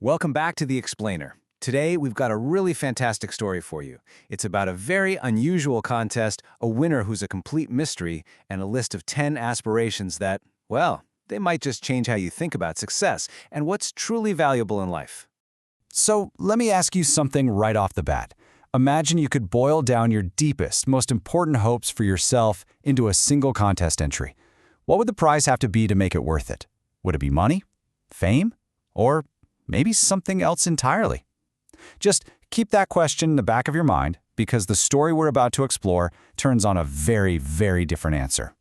Welcome back to The Explainer. Today, we've got a really fantastic story for you. It's about a very unusual contest, a winner who's a complete mystery, and a list of 10 aspirations that, well, they might just change how you think about success and what's truly valuable in life. So let me ask you something right off the bat. Imagine you could boil down your deepest, most important hopes for yourself into a single contest entry. What would the prize have to be to make it worth it? Would it be money? Fame? Or maybe something else entirely? Just keep that question in the back of your mind, because the story we're about to explore turns on a very, very different answer.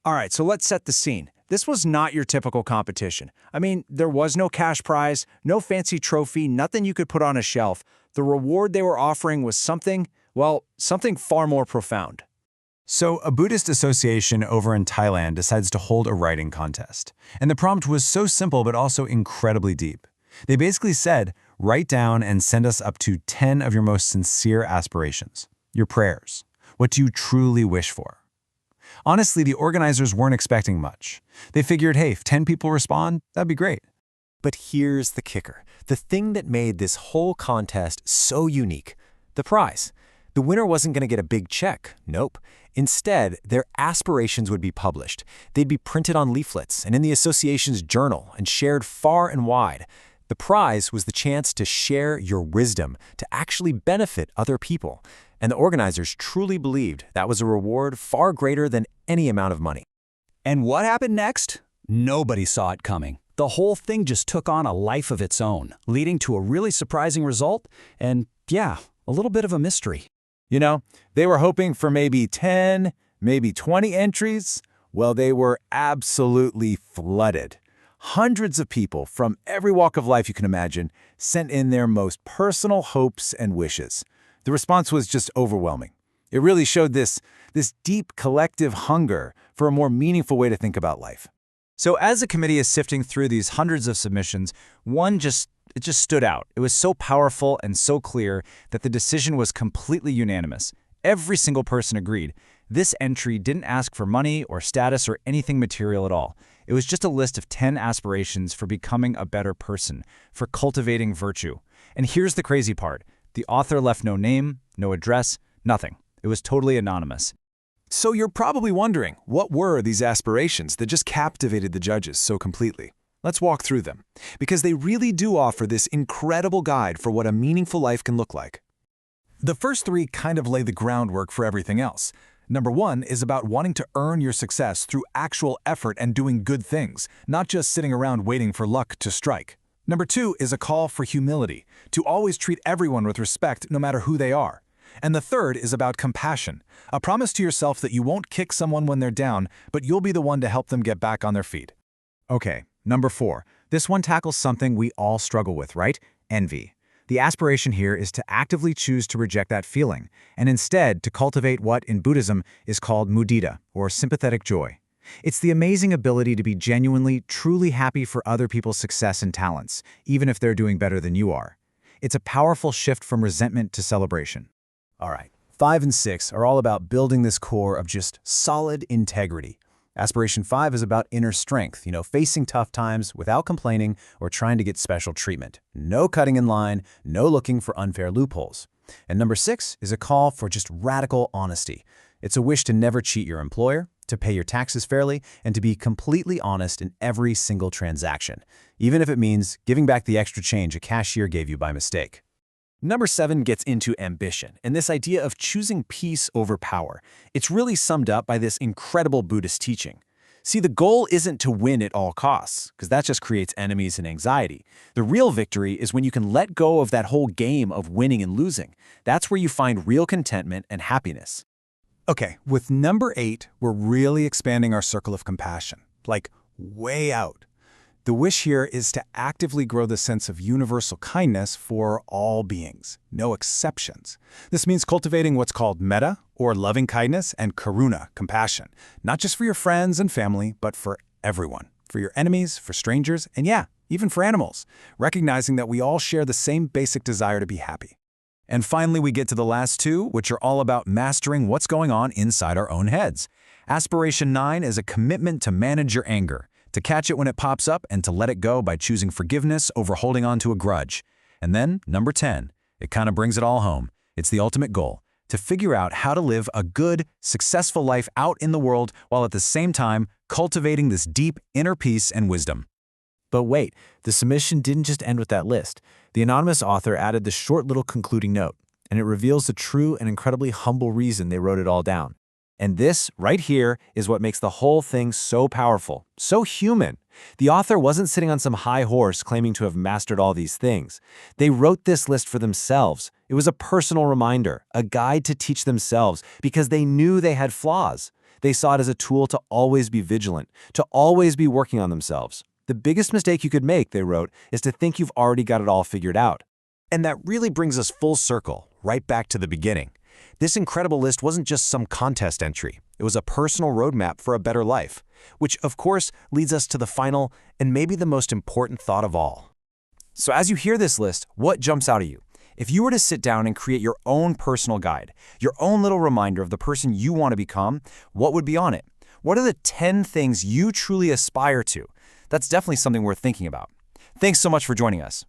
All right, so let's set the scene. This was not your typical competition. I mean, there was no cash prize, no fancy trophy, nothing you could put on a shelf. The reward they were offering was something far more profound. So, a Buddhist association over in Thailand decides to hold a writing contest. And the prompt was so simple but also incredibly deep. They basically said, write down and send us up to 10 of your most sincere aspirations, your prayers. What do you truly wish for? Honestly, the organizers weren't expecting much. They figured, hey, if 10 people respond, that'd be great. But here's the kicker, the thing that made this whole contest so unique, the prize. The winner wasn't going to get a big check, nope. Instead, their aspirations would be published. They'd be printed on leaflets and in the association's journal and shared far and wide. The prize was the chance to share your wisdom, to actually benefit other people. And the organizers truly believed that was a reward far greater than any amount of money. And what happened next? Nobody saw it coming. The whole thing just took on a life of its own, leading to a really surprising result and, yeah, a little bit of a mystery. You know, they were hoping for maybe 10, maybe 20 entries. Well, they were absolutely flooded. Hundreds of people from every walk of life you can imagine sent in their most personal hopes and wishes. The response was just overwhelming. It really showed this deep collective hunger for a more meaningful way to think about life. So as the committee is sifting through these hundreds of submissions, it just stood out. It was so powerful and so clear that the decision was completely unanimous. Every single person agreed. This entry didn't ask for money or status or anything material at all. It was just a list of 10 aspirations for becoming a better person, for cultivating virtue. And here's the crazy part. The author left no name, no address, nothing. It was totally anonymous. So you're probably wondering, what were these aspirations that just captivated the judges so completely? Let's walk through them, because they really do offer this incredible guide for what a meaningful life can look like. The first three kind of lay the groundwork for everything else. Number 1 is about wanting to earn your success through actual effort and doing good things, not just sitting around waiting for luck to strike. Number 2 is a call for humility, to always treat everyone with respect no matter who they are. And the third is about compassion, a promise to yourself that you won't kick someone when they're down, but you'll be the one to help them get back on their feet. Okay, number 4. This one tackles something we all struggle with, right? Envy. The aspiration here is to actively choose to reject that feeling, and instead to cultivate what, in Buddhism, is called mudita, or sympathetic joy. It's the amazing ability to be genuinely, truly happy for other people's success and talents, even if they're doing better than you are. It's a powerful shift from resentment to celebration. All right, 5 and 6 are all about building this core of just solid integrity. Aspiration 5 is about inner strength, facing tough times without complaining or trying to get special treatment. No cutting in line, no looking for unfair loopholes. And number 6 is a call for just radical honesty. It's a wish to never cheat your employer, to pay your taxes fairly, and to be completely honest in every single transaction, even if it means giving back the extra change a cashier gave you by mistake. Number 7 gets into ambition and this idea of choosing peace over power. It's really summed up by this incredible Buddhist teaching. See, the goal isn't to win at all costs, because that just creates enemies and anxiety. The real victory is when you can let go of that whole game of winning and losing. That's where you find real contentment and happiness. Okay, with number 8, we're really expanding our circle of compassion, like way out. The wish here is to actively grow the sense of universal kindness for all beings, no exceptions. This means cultivating what's called metta, or loving kindness, and karuna, compassion, not just for your friends and family, but for everyone, for your enemies, for strangers, and yeah, even for animals, recognizing that we all share the same basic desire to be happy. And finally, we get to the last 2, which are all about mastering what's going on inside our own heads. Aspiration 9 is a commitment to manage your anger, to catch it when it pops up and to let it go by choosing forgiveness over holding on to a grudge. And then, number 10, it kind of brings it all home. It's the ultimate goal, to figure out how to live a good, successful life out in the world while at the same time cultivating this deep inner peace and wisdom. But wait, the submission didn't just end with that list. The anonymous author added the short little concluding note, and it reveals the true and incredibly humble reason they wrote it all down. And this, right here, is what makes the whole thing so powerful, so human. The author wasn't sitting on some high horse claiming to have mastered all these things. They wrote this list for themselves. It was a personal reminder, a guide to teach themselves, because they knew they had flaws. They saw it as a tool to always be vigilant, to always be working on themselves. The biggest mistake you could make, they wrote, is to think you've already got it all figured out. And that really brings us full circle, right back to the beginning. This incredible list wasn't just some contest entry. It was a personal roadmap for a better life, which, of course, leads us to the final and maybe the most important thought of all. So as you hear this list, what jumps out at you? If you were to sit down and create your own personal guide, your own little reminder of the person you want to become, what would be on it? What are the 10 things you truly aspire to? That's definitely something worth thinking about. Thanks so much for joining us.